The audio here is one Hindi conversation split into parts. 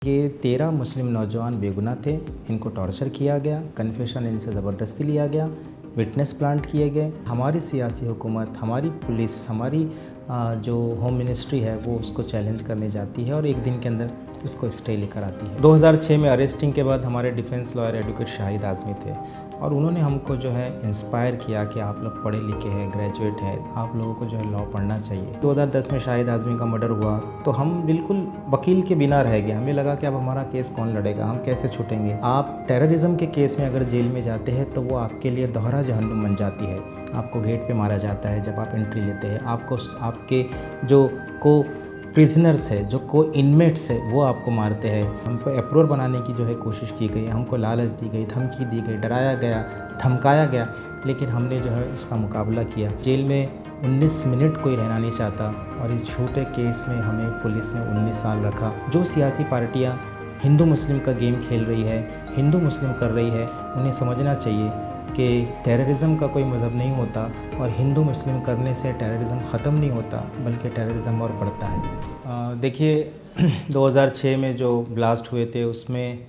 ये 13 मुस्लिम नौजवान बेगुनाह थे। इनको टॉर्चर किया गया, कन्फेशन इनसे ज़बरदस्ती लिया गया, विटनेस प्लांट किए गए। हमारी सियासी हुकूमत, हमारी पुलिस, हमारी जो होम मिनिस्ट्री है वो उसको चैलेंज करने जाती है और एक दिन के अंदर उसको स्टे लेकर आती है। 2006 में अरेस्टिंग के बाद हमारे defence lawyer advocate Shahid Azmi थे और उन्होंने हमको जो है इंस्पायर किया कि आप लोग पढ़े लिखे हैं, ग्रेजुएट हैं, आप लोगों को जो है लॉ पढ़ना चाहिए। 2010 में शाहिद आज़मी का मर्डर हुआ तो हम बिल्कुल वकील के बिना रह गए। हमें लगा कि अब हमारा केस कौन लड़ेगा, हम कैसे छूटेंगे। आप टेररिज्म के केस में अगर जेल में जाते हैं तो वो आपके लिए दोहरा जहन्नुम बन जाती है। आपको गेट पे मारा जाता है जब आप एंट्री लेते हैं, आपको आपके जो को प्रिजनर्स है, जो को इनमेट्स है वो आपको मारते हैं। हमको अप्रूवर बनाने की जो है कोशिश की गई, हमको लालच दी गई, धमकी दी गई, डराया गया, धमकाया गया, लेकिन हमने जो है उसका मुकाबला किया। जेल में 19 मिनट कोई रहना नहीं चाहता और इस झूठे केस में हमें पुलिस ने 19 साल रखा। जो सियासी पार्टियाँ हिंदू मुस्लिम का गेम खेल रही है, हिंदू मुस्लिम कर रही है, उन्हें समझना चाहिए कि टेररिज्म का कोई मज़हब नहीं होता और हिंदू मुस्लिम करने से टेररिज्म ख़त्म नहीं होता बल्कि टेररिज्म और बढ़ता है। देखिए 2006 में जो ब्लास्ट हुए थे उसमें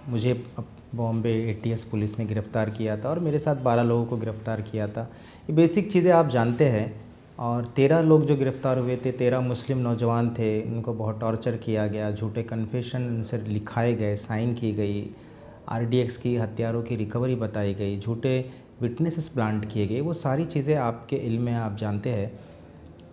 मुझे बॉम्बे ATS पुलिस ने गिरफ़्तार किया था और मेरे साथ 12 लोगों को गिरफ़्तार किया था। ये बेसिक चीज़ें आप जानते हैं। और 13 लोग जो गिरफ़्तार हुए थे, 13 मुस्लिम नौजवान थे, उनको बहुत टॉर्चर किया गया, झूठे कन्फेशन उनसे लिखाए गए, साइन की गई, RDX की हथियारों की रिकवरी बताई गई, झूठे विटनेसेस प्लांट किए गए। वो सारी चीज़ें आपके इल्म में आप जानते हैं।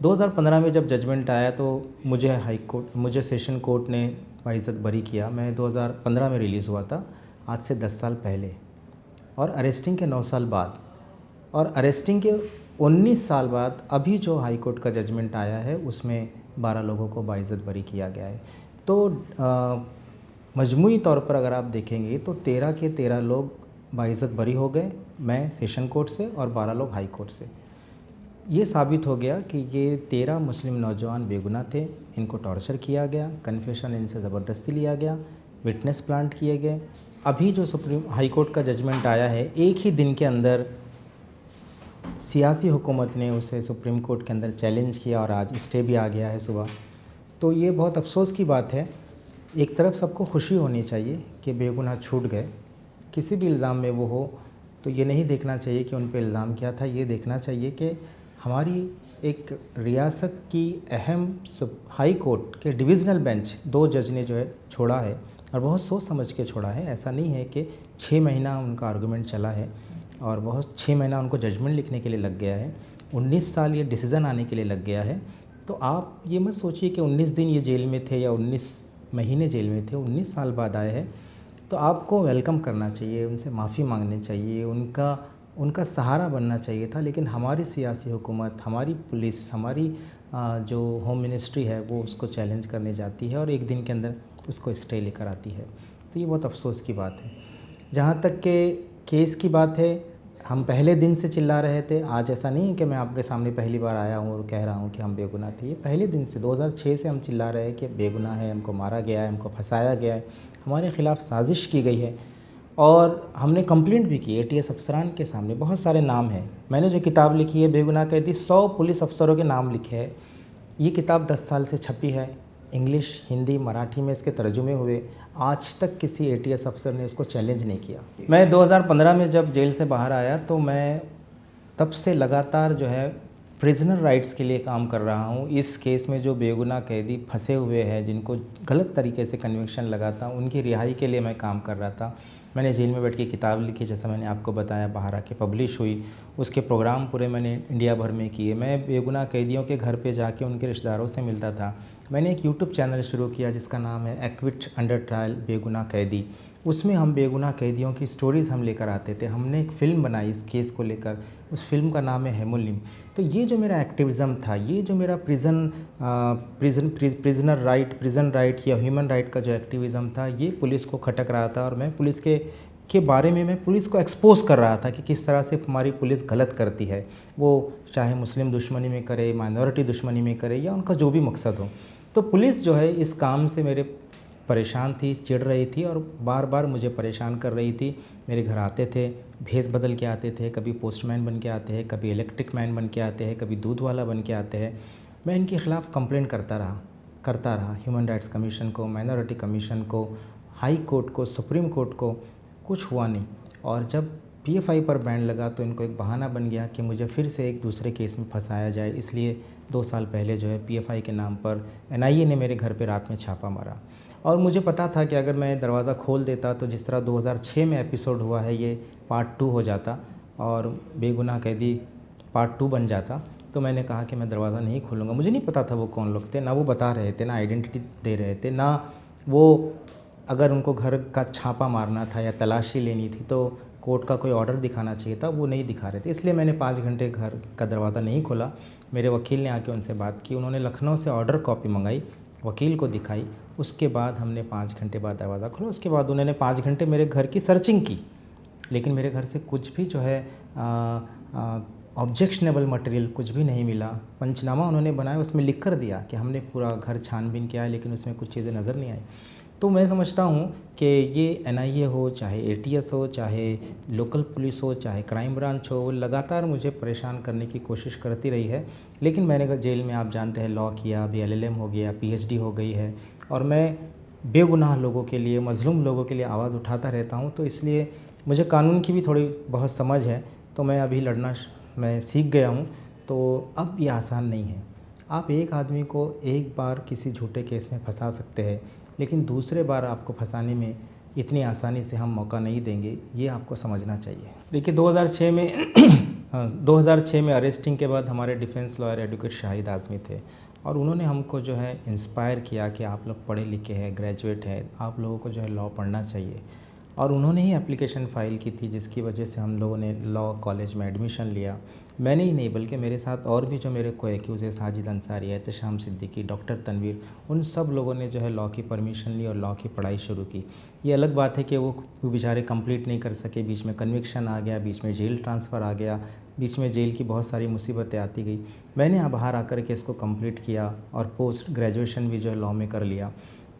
2015 में जब जजमेंट आया तो मुझे सेशन कोर्ट ने बाइज़्ज़त बरी किया। मैं 2015 में रिलीज़ हुआ था, आज से 10 साल पहले, और अरेस्टिंग के 9 साल बाद, और अरेस्टिंग के 19 साल बाद अभी जो हाई कोर्ट का जजमेंट आया है उसमें 12 लोगों को बाइज़्ज़त बरी किया गया है। तो मजमूई तौर पर अगर आप देखेंगे तो 13 के 13 लोग बाइज़्ज़त बरी हो गए, मैं सेशन कोर्ट से, और 12 लोग हाई कोर्ट से। ये साबित हो गया कि ये 13 मुस्लिम नौजवान बेगुनाह थे। इनको टॉर्चर किया गया, कन्फेशन इनसे ज़बरदस्ती लिया गया, विटनेस प्लांट किए गए। अभी जो सुप्रीम हाई कोर्ट का जजमेंट आया है, एक ही दिन के अंदर सियासी हुकूमत ने उसे सुप्रीम कोर्ट के अंदर चैलेंज किया और आज स्टे भी आ गया है सुबह। तो ये बहुत अफसोस की बात है। एक तरफ सबको खुशी होनी चाहिए कि बेगुनाह छूट गए, किसी भी इल्ज़ाम में वो हो तो ये नहीं देखना चाहिए कि उन पे इल्ज़ाम क्या था, ये देखना चाहिए कि हमारी एक रियासत की अहम हाई कोर्ट के डिविज़नल बेंच 2 जज ने जो है छोड़ा है और बहुत सोच समझ के छोड़ा है। ऐसा नहीं है कि 6 महीना उनका आर्गूमेंट चला है और बहुत 6 महीना उनको जजमेंट लिखने के लिए लग गया है, 19 साल ये डिसीज़न आने के लिए लग गया है। तो आप ये मत सोचिए कि 19 दिन ये जेल में थे या 19 महीने जेल में थे, 19 साल बाद आए हैं। तो आपको वेलकम करना चाहिए, उनसे माफ़ी मांगनी चाहिए, उनका सहारा बनना चाहिए था। लेकिन हमारी सियासी हुकूमत, हमारी पुलिस, हमारी जो होम मिनिस्ट्री है वो उसको चैलेंज करने जाती है और एक दिन के अंदर उसको स्टे लेकर आती है। तो ये बहुत अफसोस की बात है। जहाँ तक के केस की बात है, हम पहले दिन से चिल्ला रहे थे। आज ऐसा नहीं है कि मैं आपके सामने पहली बार आया हूँ और कह रहा हूँ कि हम बेगुनाह थे। ये पहले दिन से 2006 से हम चिल्ला रहे हैं कि बेगुनाह है, हमको मारा गया है, हमको फंसाया गया है, हमारे ख़िलाफ़ साजिश की गई है और हमने कंप्लेंट भी की ATS अफसरान के सामने। बहुत सारे नाम हैं। मैंने जो किताब लिखी है बेगुनाह कैदी, 100 पुलिस अफसरों के नाम लिखे हैं। ये किताब 10 साल से छपी है, इंग्लिश, हिंदी, मराठी में इसके तर्जुमे हुए। आज तक किसी ATS अफसर ने इसको चैलेंज नहीं किया। मैं 2015 में जब जेल से बाहर आया तो मैं तब से लगातार जो है प्रिजनर राइट्स के लिए काम कर रहा हूँ। इस केस में जो बेगुनाह कैदी फंसे हुए हैं, जिनको गलत तरीके से कन्विक्शन लगा था, उनकी रिहाई के लिए मैं काम कर रहा था। मैंने जेल में बैठ के किताब लिखी, जैसा मैंने आपको बताया, बाहर आके पब्लिश हुई। उसके प्रोग्राम पूरे मैंने इंडिया भर में किए। मैं बेगुनाह कैदियों के घर पे जाके उनके रिश्तेदारों से मिलता था। मैंने एक यूट्यूब चैनल शुरू किया जिसका नाम है एक्विट अंडर ट्रायल बेगुनाह कैदी। उसमें हम बेगुनाह कैदियों की स्टोरीज़ हम लेकर आते थे। हमने एक फ़िल्म बनाई इस केस को लेकर, उस फिल्म का नाम है हेमुलिम। तो ये जो मेरा एक्टिविज़म था, ये जो मेरा प्रिजन राइट या ह्यूमन राइट का जो एक्टिविज़म था, ये पुलिस को खटक रहा था और मैं पुलिस के बारे में मैं पुलिस को एक्सपोज़ कर रहा था कि किस तरह से हमारी पुलिस गलत करती है। वो चाहे मुस्लिम दुश्मनी में करे, माइनॉरिटी दुश्मनी में करे, या उनका जो भी मकसद हो। तो पुलिस जो है इस काम से मेरे परेशान थी, चिढ़ रही थी और बार बार मुझे परेशान कर रही थी। मेरे घर आते थे, भेस बदल के आते थे, कभी पोस्टमैन बन के आते हैं, कभी इलेक्ट्रिक मैन बन के आते हैं, कभी दूध वाला बन के आते हैं। मैं इनके ख़िलाफ़ कंप्लेंट करता रहा, करता रहा, ह्यूमन राइट्स कमीशन को, माइनॉरिटी कमीशन को, हाई कोर्ट को, सुप्रीम कोर्ट को, कुछ हुआ नहीं। और जब पीएफआई पर बैन लगा तो इनको एक बहाना बन गया कि मुझे फिर से एक दूसरे केस में फंसाया जाए, इसलिए 2 साल पहले जो है पीएफआई के नाम पर एनआईए ने मेरे घर पे रात में छापा मारा। और मुझे पता था कि अगर मैं दरवाज़ा खोल देता तो जिस तरह 2006 में एपिसोड हुआ है ये पार्ट 2 हो जाता और बेगुनाह कैदी पार्ट 2 बन जाता। तो मैंने कहा कि मैं दरवाज़ा नहीं खोलूँगा। मुझे नहीं पता था वो कौन लोग थे, ना वो बता रहे थे, ना आइडेंटिटी दे रहे थे, ना वो अगर उनको घर का छापा मारना था या तलाशी लेनी थी तो कोर्ट का कोई ऑर्डर दिखाना चाहिए था, वो नहीं दिखा रहे थे। इसलिए मैंने 5 घंटे घर का दरवाज़ा नहीं खोला। मेरे वकील ने आके उनसे बात की, उन्होंने लखनऊ से ऑर्डर कॉपी मंगाई, वकील को दिखाई, उसके बाद हमने 5 घंटे बाद दरवाज़ा खोला। उसके बाद उन्होंने 5 घंटे मेरे घर की सर्चिंग की, लेकिन मेरे घर से कुछ भी जो है ऑब्जेक्शनेबल मटेरियल कुछ भी नहीं मिला। पंचनामा उन्होंने बनाया, उसमें लिख कर दिया कि हमने पूरा घर छानबीन किया है, लेकिन उसमें कुछ चीज़ें नज़र नहीं आई। तो मैं समझता हूँ कि ये एनआईए हो, चाहे एटीएस हो, चाहे लोकल पुलिस हो, चाहे क्राइम ब्रांच हो, वो लगातार मुझे परेशान करने की कोशिश करती रही है। लेकिन मैंने जेल में आप जानते हैं लॉ किया, अभी एलएलएम हो गया, पीएचडी हो गई है, और मैं बेगुनाह लोगों के लिए, मज़लूम लोगों के लिए आवाज़ उठाता रहता हूँ। तो इसलिए मुझे कानून की भी थोड़ी बहुत समझ है, तो मैं अभी लड़ना मैं सीख गया हूँ। तो अब ये आसान नहीं है। आप एक आदमी को एक बार किसी झूठे केस में फंसा सकते हैं, लेकिन दूसरे बार आपको फंसाने में इतनी आसानी से हम मौका नहीं देंगे, ये आपको समझना चाहिए। देखिए 2006 में 2006 में अरेस्टिंग के बाद हमारे defence lawyer advocate Shahid Azmi थे, और उन्होंने हमको जो है इंस्पायर किया कि आप लोग पढ़े लिखे हैं, ग्रेजुएट हैं, आप लोगों को जो है लॉ पढ़ना चाहिए। और उन्होंने ही एप्लीकेशन फ़ाइल की थी, जिसकी वजह से हम लोगों ने लॉ कॉलेज में एडमिशन लिया। मैंने ही नहीं बल्कि मेरे साथ और भी जो मेरे को एक्यूज़ है, साजिद अंसारी, एहतशाम सिद्दीकी, डॉक्टर तनवीर, उन सब लोगों ने जो है लॉ की परमिशन ली और लॉ की पढ़ाई शुरू की। ये अलग बात है कि वो बेचारे कंप्लीट नहीं कर सके, बीच में कन्विक्शन आ गया, बीच में जेल ट्रांसफ़र आ गया, बीच में जेल की बहुत सारी मुसीबतें आती गई। मैंने अब बाहर आकर के इसको कंप्लीट किया और पोस्ट ग्रेजुएशन भी जो है लॉ में कर लिया।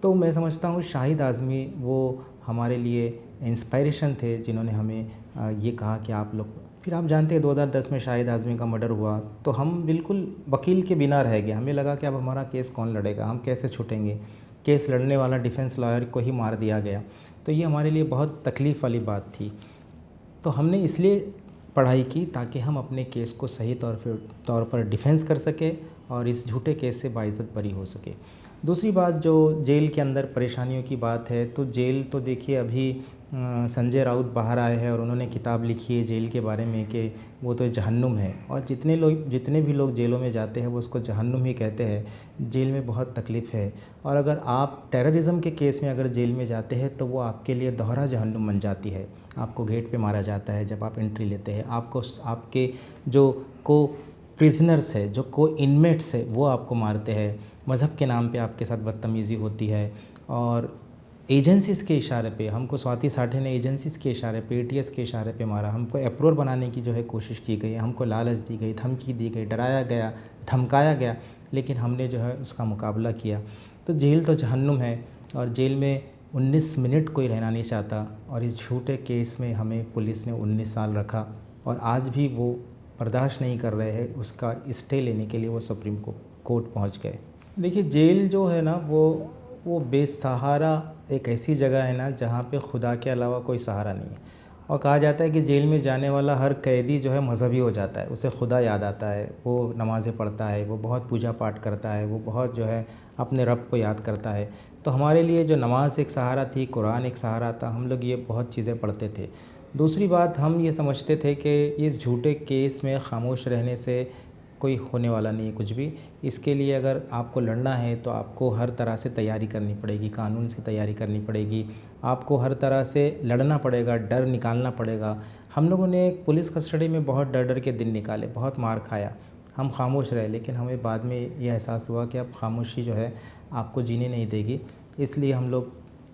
तो मैं समझता हूँ शाहिद आज़मी वो हमारे लिए इंस्पायरेशन थे, जिन्होंने हमें ये कहा कि आप लोग, फिर आप जानते हैं 2010 में शाहिद आज़मी का मर्डर हुआ तो हम बिल्कुल वकील के बिना रह गए। हमें लगा कि अब हमारा केस कौन लड़ेगा, हम कैसे छूटेंगे, केस लड़ने वाला डिफेंस लॉयर को ही मार दिया गया। तो ये हमारे लिए बहुत तकलीफ़ वाली बात थी। तो हमने इसलिए पढ़ाई की ताकि हम अपने केस को सही तौर पर डिफेंस कर सके और इस झूठे केस से बाइज़्ज़त बरी हो सके। दूसरी बात जो जेल के अंदर परेशानियों की बात है, तो जेल तो देखिए अभी संजय राउत बाहर आए हैं और उन्होंने किताब लिखी है जेल के बारे में कि वो तो जहन्नुम है, और जितने भी लोग जेलों में जाते हैं वो उसको जहन्नुम ही कहते हैं। जेल में बहुत तकलीफ़ है, और अगर आप टेररिज्म के केस में अगर जेल में जाते हैं तो वो आपके लिए दोहरा जहन्नुम बन जाती है। आपको गेट पे मारा जाता है जब आप एंट्री लेते हैं, आपको आपके जो को प्रिजनर्स है, जो को इनमेट्स है, वो आपको मारते हैं, मज़हब के नाम पे आपके साथ बदतमीज़ी होती है। और एजेंसीज़ के इशारे पे हमको स्वाति साठे ने एजेंसीज़ के इशारे पे, एटीएस के इशारे पे मारा। हमको अप्रोर बनाने की जो है कोशिश की गई, हमको लालच दी गई, धमकी दी गई, डराया गया, धमकाया गया, लेकिन हमने जो है उसका मुकाबला किया। तो जेल तो जहन्नुम है, और जेल में 19 मिनट कोई रहना नहीं चाहता, और इस झूठे केस में हमें पुलिस ने 19 साल रखा, और आज भी वो बर्दाश्त नहीं कर रहे हैं। उसका स्टे लेने के लिए वो सुप्रीम कोर्ट पहुंच गए। देखिए जेल जो है ना वो बेसहारा एक ऐसी जगह है ना जहाँ पे खुदा के अलावा कोई सहारा नहीं है। और कहा जाता है कि जेल में जाने वाला हर कैदी जो है मजहबी हो जाता है, उसे खुदा याद आता है, वो नमाज़ें पढ़ता है, वो बहुत पूजा पाठ करता है, वो बहुत जो है अपने रब को याद करता है। तो हमारे लिए जो नमाज एक सहारा थी, कुरान एक सहारा था, हम लोग ये बहुत चीज़ें पढ़ते थे। दूसरी बात, हम ये समझते थे कि इस झूठे केस में खामोश रहने से कोई होने वाला नहीं है कुछ भी। इसके लिए अगर आपको लड़ना है तो आपको हर तरह से तैयारी करनी पड़ेगी, कानून से तैयारी करनी पड़ेगी, आपको हर तरह से लड़ना पड़ेगा, डर निकालना पड़ेगा। हम लोगों ने पुलिस कस्टडी में बहुत डर डर के दिन निकाले, बहुत मार खाया, हम खामोश रहे, लेकिन हमें बाद में ये एहसास हुआ कि अब खामोशी जो है आपको जीने नहीं देगी। इसलिए हम लोग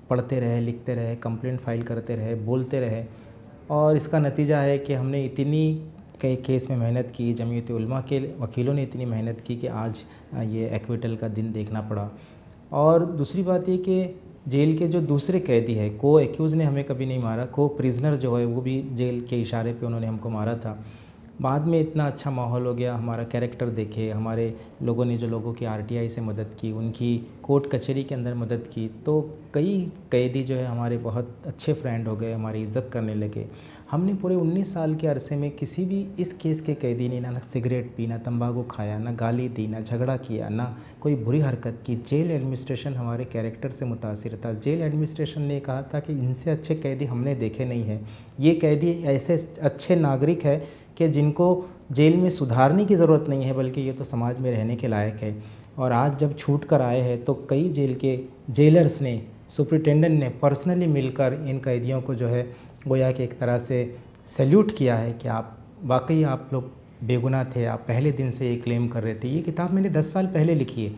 पढ़ते रहे, लिखते रहे, कंप्लेंट फाइल करते रहे, बोलते रहे, और इसका नतीजा है कि हमने इतनी कई केस में मेहनत की, जमीयत उलमा के वकीलों ने इतनी मेहनत की कि आज ये एक्विटल का दिन देखना पड़ा। और दूसरी बात ये कि जेल के जो दूसरे कैदी है, को एक्यूज़ ने हमें कभी नहीं मारा, को प्रिजनर जो है वो भी जेल के इशारे पे उन्होंने हमको मारा था। बाद में इतना अच्छा माहौल हो गया, हमारा कैरेक्टर देखे, हमारे लोगों ने जो लोगों की आरटीआई से मदद की, उनकी कोर्ट कचहरी के अंदर मदद की, तो कई कैदी जो है हमारे बहुत अच्छे फ्रेंड हो गए, हमारी इज़्ज़त करने लगे। हमने पूरे 19 साल के अरसे में किसी भी इस केस के कैदी ने ना सिगरेट पी, ना तंबाकू खाया, ना गाली दी, ना झगड़ा किया, ना कोई बुरी हरकत की। जेल एडमिनिस्ट्रेशन हमारे कैरेक्टर से मुतासिर था। जेल एडमिनिस्ट्रेशन ने कहा था कि इनसे अच्छे कैदी हमने देखे नहीं हैं। ये कैदी ऐसे अच्छे नागरिक है कि जिनको जेल में सुधारने की ज़रूरत नहीं है, बल्कि ये तो समाज में रहने के लायक है। और आज जब छूट कर आए हैं तो कई जेल के जेलर्स ने, सुपरिटेंडेंट ने पर्सनली मिलकर इन कैदियों को जो है गोया कि एक तरह से सैल्यूट किया है कि आप वाकई आप लोग बेगुनाह थे, आप पहले दिन से ये क्लेम कर रहे थे। ये किताब मैंने 10 साल पहले लिखी है।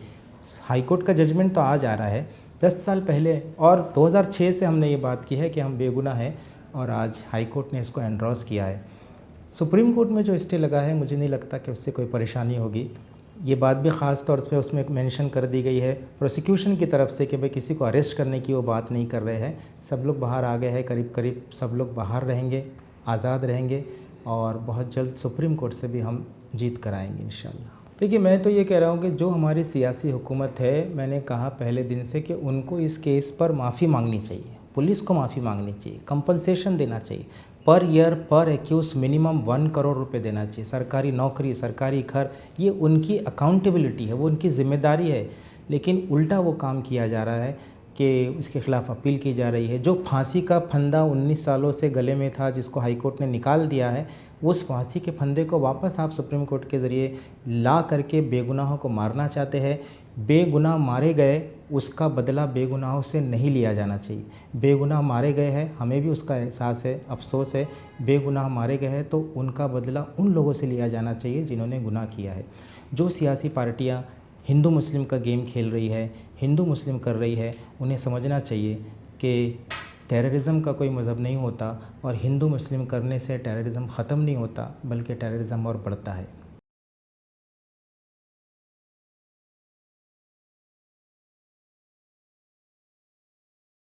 हाई कोर्ट का जजमेंट तो आज आ रहा है, 10 साल पहले, और 2006 से हमने ये बात की है कि हम बेगुनाह हैं, और आज हाई कोर्ट ने इसको एंडोर्स किया है। सुप्रीम कोर्ट में जो स्टे लगा है, मुझे नहीं लगता कि उससे कोई परेशानी होगी। ये बात भी ख़ास तौर पे उसमें मेंशन कर दी गई है प्रोसिक्यूशन की तरफ से कि भाई किसी को अरेस्ट करने की वो बात नहीं कर रहे हैं। सब लोग बाहर आ गए हैं, करीब करीब सब लोग बाहर रहेंगे, आज़ाद रहेंगे, और बहुत जल्द सुप्रीम कोर्ट से भी हम जीत कर आएंगे इंशाल्लाह। देखिए, मैं तो ये कह रहा हूँ कि जो हमारी सियासी हुकूमत है, मैंने कहा पहले दिन से कि उनको इस केस पर माफ़ी मांगनी चाहिए, पुलिस को माफ़ी मांगनी चाहिए, कंपनसेशन देना चाहिए। पर ईयर पर एक्यूज मिनिमम 1 करोड़ रुपए देना चाहिए। सरकारी नौकरी, सरकारी घर, ये उनकी अकाउंटेबिलिटी है, वो उनकी ज़िम्मेदारी है। लेकिन उल्टा वो काम किया जा रहा है कि उसके ख़िलाफ़ अपील की जा रही है। जो फांसी का फंदा 19 सालों से गले में था, जिसको हाई कोर्ट ने निकाल दिया है, उस फांसी के फंदे को वापस आप सुप्रीम कोर्ट के ज़रिए ला करके बेगुनाहों को मारना चाहते हैं। बेगुनाह मारे गए, उसका बदला बेगुनाहों से नहीं लिया जाना चाहिए। बेगुनाह मारे गए हैं, हमें भी उसका एहसास है, अफ़सोस है। बेगुनाह मारे गए हैं तो उनका बदला उन लोगों से लिया जाना चाहिए जिन्होंने गुनाह किया है। जो सियासी पार्टियाँ हिंदू मुस्लिम का गेम खेल रही है, हिंदू मुस्लिम कर रही है, उन्हें समझना चाहिए कि टेररिज़म का कोई मज़हब नहीं होता, और हिंदू मुस्लिम करने से टेररिज़म ख़त्म नहीं होता, बल्कि टेररिज़म और बढ़ता है।